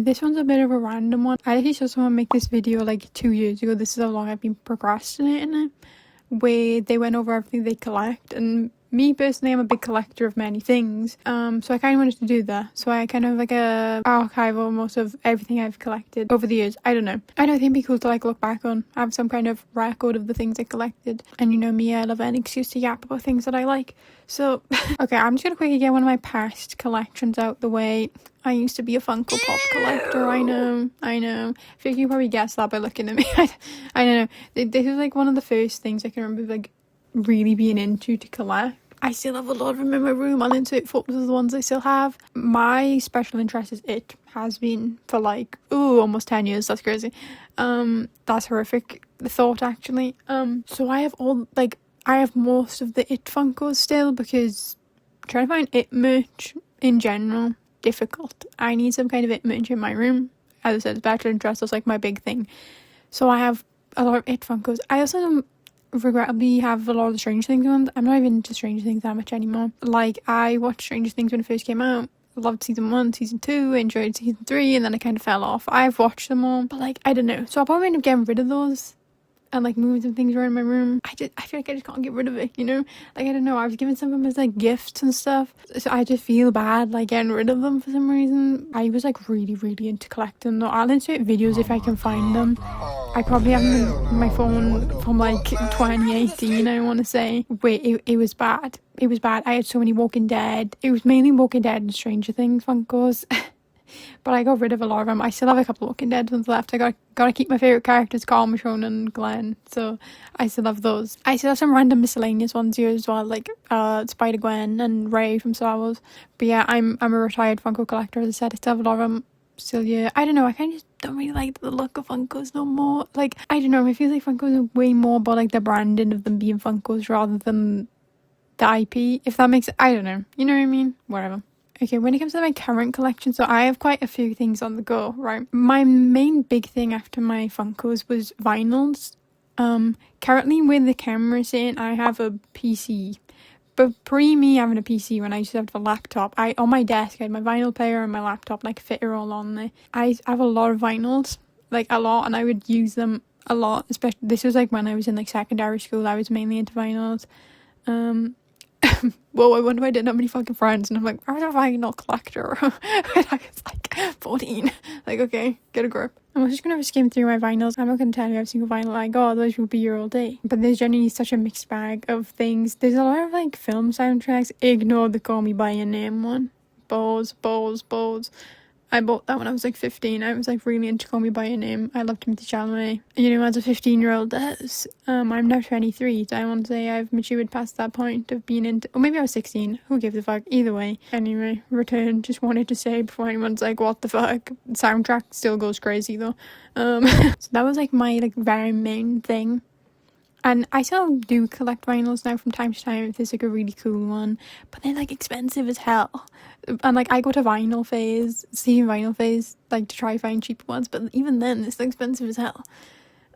This one's a bit of a random one. I actually saw someone make this video like 2 years ago. This is how long I've been procrastinating it, where they went over everything they collect. And me personally, I'm a big collector of many things, so I kind of wanted to do that. So I kind of like a archive almost of everything I've collected over the years. I don't know, I don't think it'd be cool to like look back on, have some kind of record of the things I collected. And you know me, I love an excuse to yap about things that I like. So okay, I'm just gonna quickly get one of my past collections out the way. I used to be a Funko Pop collector. I know. I think you probably guessed that by looking at me. I don't know. This is like one of the first things I can remember like really being into to collect. I still have a lot of them in my room. I'll insert photos of the ones I still have. My special interest is it has been for like almost 10 years. That's crazy. That's horrific, the thought, actually. So I have most of the it Funkos still, because trying to find it merch in general difficult. I need some kind of it merch in my room. As I said, special interest is like my big thing. So I have a lot of it Funkos. I also regrettably have a lot of the Stranger Things ones. I'm not even into Stranger Things that much anymore. Like, I watched Stranger Things when it first came out. Loved season 1, season 2, enjoyed season 3, and then I kind of fell off. I've watched them all, but like, I don't know. So I'll probably end up getting rid of those and like moving some things around my room. I feel like I just can't get rid of it, you know? Like, I don't know, I was given some of them as like gifts and stuff, so I just feel bad like getting rid of them for some reason. I was like really into collecting them. I'll insert videos if I can find them. I probably have them in my phone from like 2018, I want to say. Wait, it was bad. It was bad. I had so many Walking Dead. It was mainly Walking Dead and Stranger Things Funkos. But I got rid of a lot of them. I still have a couple of Walking Dead ones left. I gotta keep my favourite characters, Carl, Michonne and Glenn. So I still have those. I still have some random miscellaneous ones here as well, like Spider-Gwen and Rey from Star Wars. But yeah, I'm a retired Funko collector, as I said. I still have a lot of them still, yeah. I don't know, I kind of just don't really like the look of Funkos no more. Like, I don't know, I feel like Funkos are way more about like the branding of them being Funkos rather than the IP, if that makes it. I don't know, you know what I mean? Whatever. Okay, when it comes to my current collection, so I have quite a few things on the go, right? My main big thing after my Funkos was vinyls. Currently with the camera sitting, I have a PC. But pre me having a PC, when I used to have a laptop, on my desk I had my vinyl player and my laptop, and I could fit it all on there. I have a lot of vinyls, like a lot, and I would use them a lot. Especially, this was like when I was in like secondary school, I was mainly into vinyls. Well, I wonder if I didn't have many fucking friends, and I'm like, I'm a vinyl collector. And I was like 14. Like, okay, get a grip. I'm just gonna skim through my vinyls. I'm not gonna tell you every single vinyl I got, otherwise we'll be here all day. But there's generally such a mixed bag of things. There's a lot of like film soundtracks. Ignore the Call Me By Your Name one. Balls. I bought that when I was like 15. I was like really into Call Me By Your Name. I loved Timothée Chalamet. You know, as a 15-year-old does. I'm now 23, so I want to say I've matured past that point of being into... Or maybe I was 16. Who gives a fuck? Either way. Anyway, return. Just wanted to say before anyone's like, what the fuck? Soundtrack still goes crazy though. So that was like my like very main thing. And I still do collect vinyls now from time to time if there's like a really cool one. But they're like expensive as hell. And like I go to vinyl phase, like to try find cheaper ones. But even then, it's expensive as hell.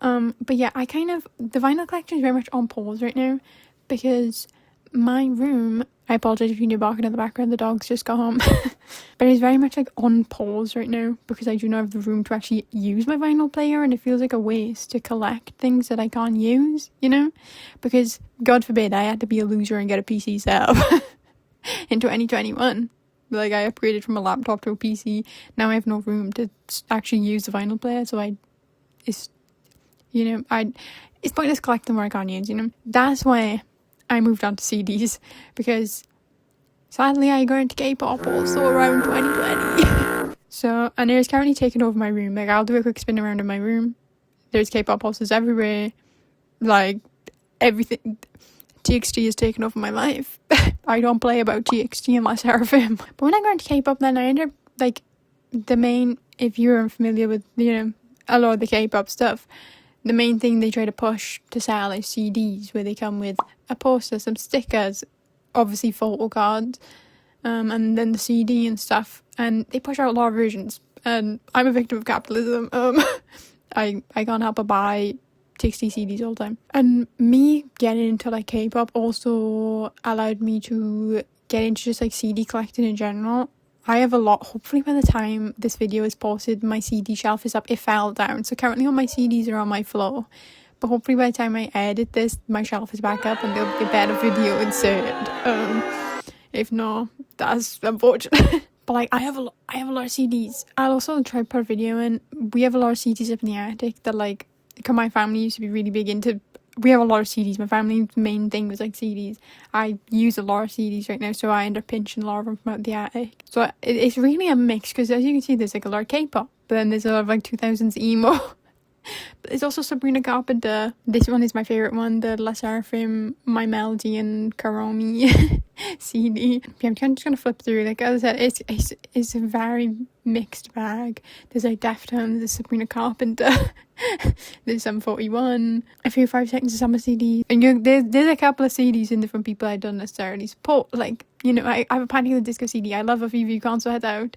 But yeah, the vinyl collection is very much on pause right now. Because my room, I apologize if you hear barking in the background, the dogs just got home. But it's very much like on pause right now because I do not have the room to actually use my vinyl player, and it feels like a waste to collect things that I can't use, you know? Because God forbid I had to be a loser and get a PC set up in 2021. Like, I upgraded from a laptop to a PC. Now I have no room to actually use the vinyl player, so it's pointless collecting where I can't use, you know? That's why I moved on to CDs, because sadly I got into K-pop also around 2020. So, and it's currently taken over my room. Like, I'll do a quick spin around in my room. There's K-pop posters everywhere. Like, everything. TXT has taken over my life. I don't play about TXT unless Seraphim. But when I got into K-pop, then I ended up, like, if you're familiar with, you know, a lot of the K-pop stuff, the main thing they try to push to sell is CDs, where they come with a poster, some stickers, obviously photocards, and then the CD and stuff. And they push out a lot of versions. And I'm a victim of capitalism. I can't help but buy TXT CDs all the time. And me getting into like K-pop also allowed me to get into just like CD collecting in general. I have a lot. Hopefully by the time this video is posted, my CD shelf is up. It fell down, so currently all my CDs are on my floor, but hopefully by the time I edit this, my shelf is back up and there'll be a better video inserted. If not, that's unfortunate. But like, I have a lot of CDs. I'll also try to put a video in. We have a lot of CDs up in the attic that, like, because my family used to be really big into, we have a lot of CDs. My family's main thing was like CDs. I use a lot of CDs right now, so I end up pinching a lot of them from out the attic. So it's really a mix, because as you can see, there's like a lot of K-pop, but then there's a lot of like 2000s emo. But there's also Sabrina Carpenter. This one is my favourite one, the La Seraphim, My Melody and Karomi CD. Yeah, I'm just going to flip through. Like as I said, it's a very mixed bag. There's like Deftones, there's Sabrina Carpenter, there's Sum 41, a few 5 Seconds of Summer CDs. And there's a couple of CDs in different people I don't necessarily support. Like, you know, I have a Panic at the Disco CD. I love a few You Can't Sweat Out.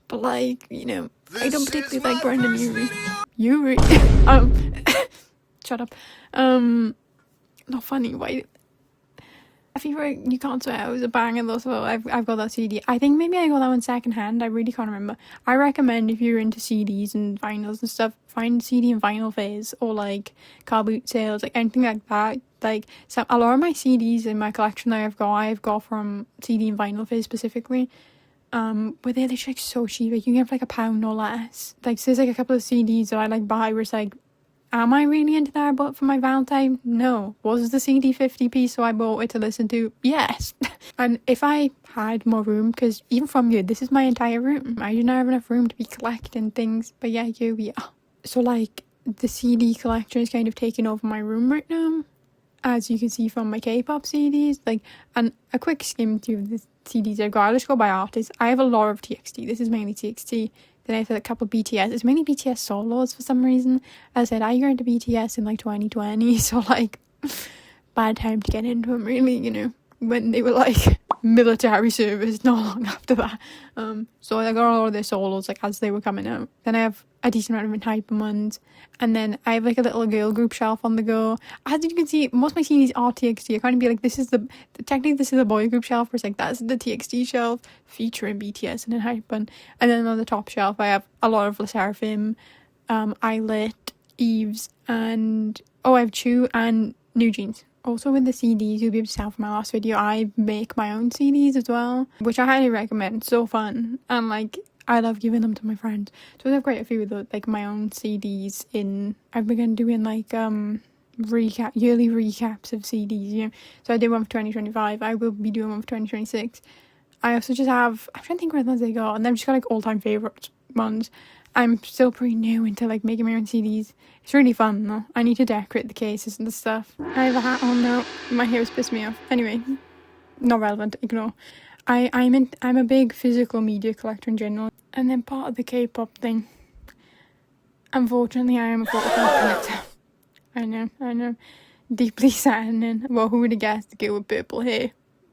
But like, you know, I don't particularly like Brandon Urie. Shut up. Not funny. Why? I feel like You Can't Sweat Out was a banger though, so I've got that CD. I think maybe I got that one second hand. I really can't remember. I recommend if you're into CDs and vinyls and stuff, find CD and vinyl phase, or like car boot sales, like anything like that. Like a lot of my CDs in my collection that I've got from CD and vinyl phase specifically. But they're literally like so cheap. Like you can get for like £1 or less. Like so there's like a couple of CDs that I like buy where it's like, am I really into that I bought for my Valentine? No. Was the CD 50p so I bought it to listen to? Yes. And if I had more room, because even from here, this is my entire room. I do not have enough room to be collecting things. But yeah, here we are. So like the CD collection is kind of taking over my room right now, as you can see from my K-pop CDs. Like, and a quick skim through the CDs I've got. I'll just go by artists. I have a lot of TXT. This is mainly TXT. Then I have a couple of BTS. It's mainly BTS solos for some reason. As I said, I got into BTS in like 2020, so like bad time to get into them really, you know, when they were like military service not long after that. So I got all of their solos like as they were coming out. Then I have a decent amount of hype ones, and then I have like a little girl group shelf on the go. As you can see, most of my CDs are TXT. I kind of be like, this is a boy group shelf, where it's like that's the TXT shelf featuring BTS and then hype one. And then on the top shelf I have a lot of La Seraphim, Eyelit, Eves, and I have Chu and New Jeans. Also with the CDs, you'll be able to tell from my last video, I make my own CDs as well, which I highly recommend. So fun, and like I love giving them to my friends. So I've quite a few of the, like my own CDs in. I've begun doing like yearly recaps of CDs, you know. So I did one for 2025. I will be doing one for 2026. I also just have, I'm trying to think where ones I got, and I've just got like all-time favourite ones. I'm still pretty new into like making my own CDs. It's really fun though. I need to decorate the cases and the stuff. I have a hat on now. My hair has pissed me off. Anyway, not relevant. Ignore. I'm a big physical media collector in general. And then part of the K-pop thing. Unfortunately, I am a photocard collector. I know. Deeply saddening. Well, who would have guessed the girl with purple hair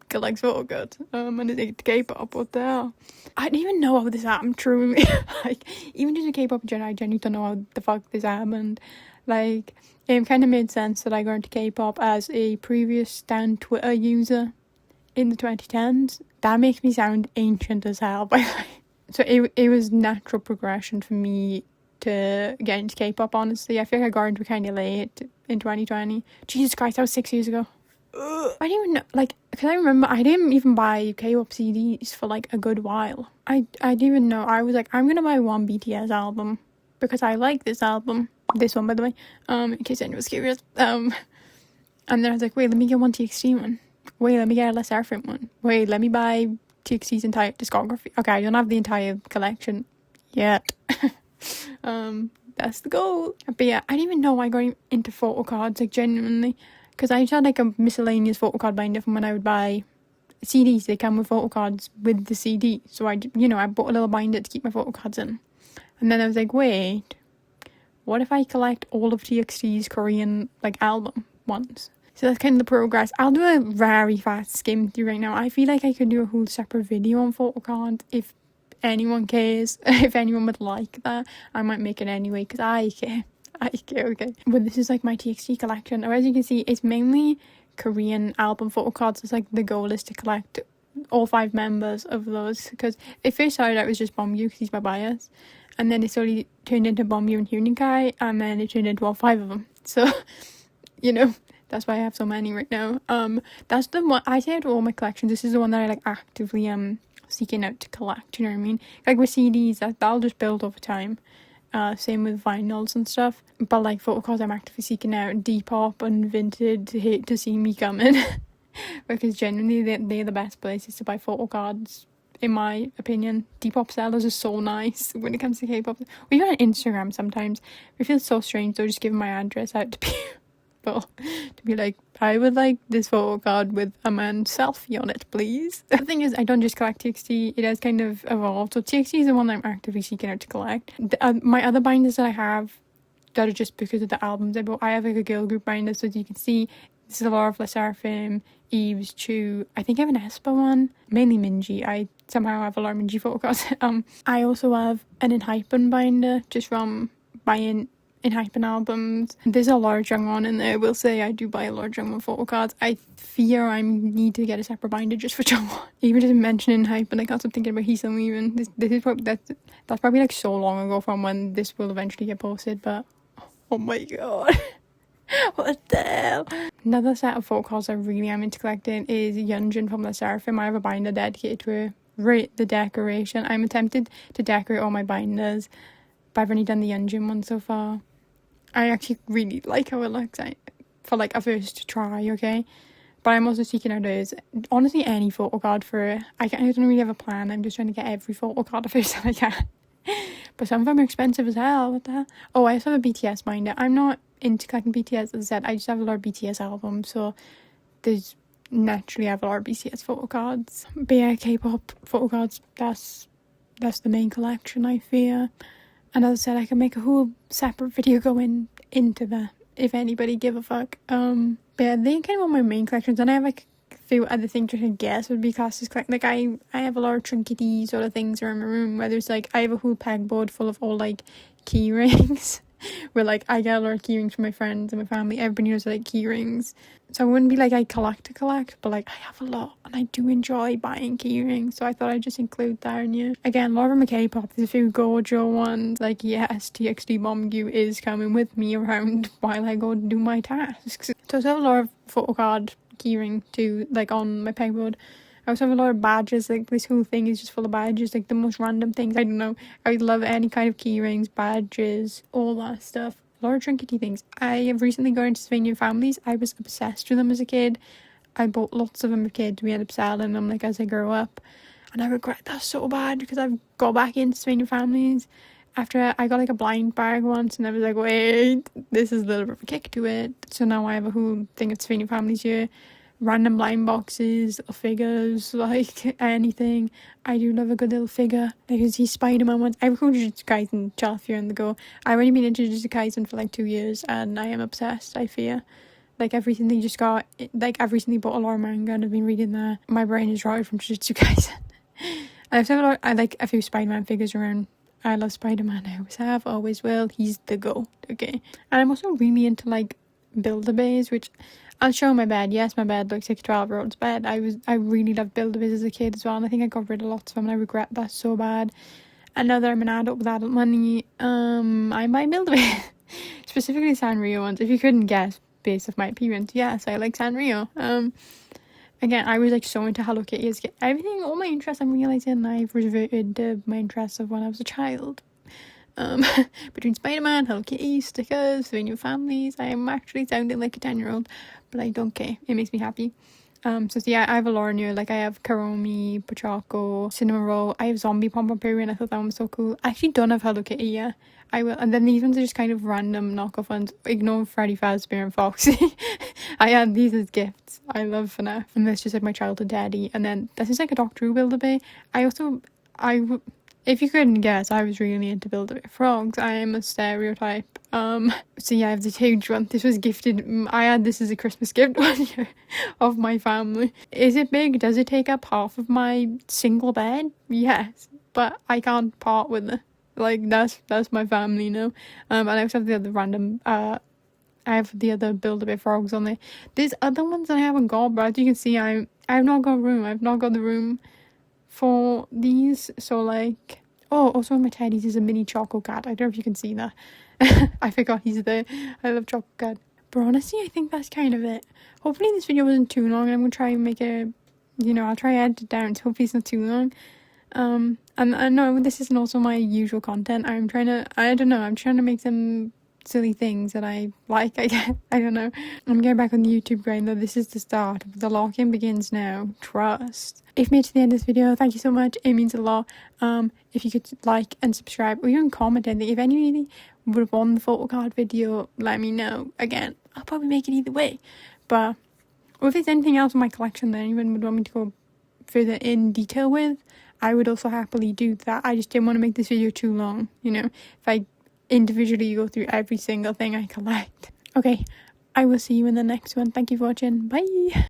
collects photocards? And it's like K-pop, what the hell? I didn't even know how this happened, truly. Like, even just a K-pop in general, I genuinely don't know how the fuck this happened. Like, it kind of made sense that I got into K-pop as a previous Stan Twitter user in the 2010s. That makes me sound ancient as hell, by the way. So it was natural progression for me to get into K-pop, honestly. I feel like I got into it kind of late in 2020. Jesus Christ, that was 6 years ago. I didn't even know, like, because I remember I didn't even buy K-pop CDs for like a good while. I didn't even know. I was like, I'm gonna buy one BTS album because I like this album. This one, by the way, in case anyone was curious. And then I was like, wait, let me get one TXT one. Wait, let me get a La Seraphim one. Wait, let me buy TXT's entire discography. Okay, I don't have the entire collection yet. That's the goal. But yeah, I didn't even know I got into photocards, like genuinely. Because I just had like a miscellaneous photocard binder from when I would buy CDs. They come with photocards with the CD. So I bought a little binder to keep my photocards in. And then I was like, wait, what if I collect all of TXT's Korean like album ones? So that's kind of the progress. I'll do a very fast skim through right now. I feel like I could do a whole separate video on photocards if anyone cares. If anyone would like that, I might make it anyway because I care. Okay. But this is like my TXT collection. Or as you can see, it's mainly Korean album photocards. It's like the goal is to collect all 5 members of those, because it first started out as just Bombu because he's my bias, and then it slowly turned into Bombu and Unikai, and then it turned into all 5 of them. So, you know, that's why I have so many right now. That's the one, I say out of all my collections, this is the one that I like actively seeking out to collect, you know what I mean? Like with CDs, that'll just build over time. Same with vinyls and stuff. But like photocards, I'm actively seeking out. Depop and Vinted hate to see me coming. Because genuinely they're the best places to buy photocards, in my opinion. Depop sellers are so nice when it comes to K-pop. Or even on Instagram sometimes. It feels so strange though, just giving my address out to people. To be like, I would like this photo card with a man's selfie on it, please. The thing is, I don't just collect TXT, it has kind of evolved. So TXT is the one that I'm actively seeking out to collect. My other binders that I have that are just because of the albums I bought, I have like a girl group binder, so as you can see, this is a lot of La Seraphim, Eve's, Chu. I think I have an Espa one, mainly Minji. I somehow have a lot of Minji photo cards. I also have an Enhypen binder, just from buying Enhypen albums. There's a large young one in there. I will say I do buy a large young one photo cards. I fear I need to get a separate binder just for Jungwon. Even just mentioning Enhypen, I can't stop thinking about Heesung even. This is probably that's probably like so long ago from when this will eventually get posted, but oh my god. What the hell? Another set of photo cards I really am into collecting is Yeonjun from La Seraphim. I have a binder dedicated to her. Rate the decoration. I'm attempted to decorate all my binders, but I've only done the Yeonjun one so far. I actually really like how it looks for like a first try, okay? But I'm also seeking out hers. Honestly, any photo card for it. I don't really have a plan. I'm just trying to get every photo card of hers that I can. But some of them are expensive as hell. What the hell? Oh, I also have a BTS binder. I'm not into collecting BTS, as I said. I just have a lot of BTS albums, so there's naturally I have a lot of BTS photo cards. But yeah, K-pop photo cards, that's the main collection, I fear. And as I said, I can make a whole separate video going into that, if anybody give a fuck. But yeah, they're kind of all my main collections, and I have like a few other things I could guess would be classed as collect. Like I have a lot of trinkety sort of things around my room, where there's like, I have a whole pegboard full of all like key rings. Where like I get a lot of key rings from my friends and my family. Everybody knows I like key rings. So I wouldn't be like I collect, but like I have a lot and I do enjoy buying key rings. So I thought I'd just include that in you. Again, a lot of them are K-pop. There's a few Gojo ones. Like yes, TXT Bombu is coming with me around while I go do my tasks. So I have a lot of photo card key ring too, like on my pegboard. I also have a lot of badges. Like this whole thing is just full of badges, like the most random things. I don't know, I would love any kind of key rings, badges, all that stuff. A lot of trinkety things. I have recently gone into Sylvania families. I was obsessed with them as a kid. I bought lots of them as a kid. We ended up selling them like as I grew up, and I regret that so bad because I've got back into Sylvania families after I got like a blind bag once, and I was like, wait, this is a little bit of a kick to it. So now I have a whole thing of Sylvania families here. Random blind boxes, little figures, like anything. I do love a good little figure. I can see Spider-Man ones. I recorded Jujutsu Kaisen, Chelsea on the go. I've only been into Jujutsu Kaisen for like 2 years, and I am obsessed, I fear. Like I've recently I've recently bought a lot of manga and I've been reading that. My brain is rotted from Jujutsu Kaisen. I like a few Spider-Man figures around. I love Spider-Man. I always have, always will. He's the GOAT, okay? And I'm also really into like Build-A-Bears, which I'll show my bed. Yes, my bed looks like a 12-year-old's bed. I really loved Build-A-Bears as a kid as well, and I think I got rid of lots of them, and I regret that so bad. And now that I'm an adult with adult money, I might Build-A-Bears. Specifically Sanrio ones. If you couldn't guess based off my appearance, yes, I like Sanrio. Again, I was like so into Hello Kitty as a kid. Everything, all my interests, I'm realizing I've reverted to my interests of when I was a child. Between Spider-Man, Hello Kitty, stickers, the new families, I am actually sounding like a 10-year-old, but I don't care. It makes me happy. So yeah, I have a lot new. Like I have Karomi, Pochako, Cinnamon Roll. I have Zombie Pom Pom Peri, and I thought that one was so cool. I actually don't have Hello Kitty, yeah. I will. And then these ones are just kind of random knockoff ones. Ignore Freddy Fazbear and Foxy. I had these as gifts. I love FNAF. And that's just like my childhood daddy. And then this is like a Doctor Who Build-A-Bear. If you couldn't guess, I was really into Build-A-Bear frogs. I am a stereotype. So yeah, I have this huge one. This was gifted. I had this as a Christmas gift one year of my family. Is it big? Does it take up half of my single bed? Yes, but I can't part with it. Like that's my family now. And I also have the other random. I have the other Build-A-Bear frogs on there. There's other ones that I haven't got, but as you can see, I've not got room. I've not got the room for these. So like, oh, also on my teddies is a mini choco cat. I don't know if you can see that. I forgot he's there. I love choco cat. But honestly, I think that's kind of it. Hopefully this video wasn't too long. I'm gonna try and make it, I'll try and edit it down, so hopefully it's not too long. And I know this isn't also my usual content. I'm trying to make some silly things that I like, I guess. I don't know. I'm getting back on the YouTube grind though. This is the start. The lock-in begins now. Trust. If you made it to the end of this video, thank you so much. It means a lot. If you could like and subscribe or even comment anything. If anybody would have won the photo card video, let me know. Again, I'll probably make it either way. But if there's anything else in my collection that anyone would want me to go further in detail with, I would also happily do that. I just didn't want to make this video too long, if I individually go through every single thing I collect. Okay, I will see you in the next one. Thank you for watching. Bye.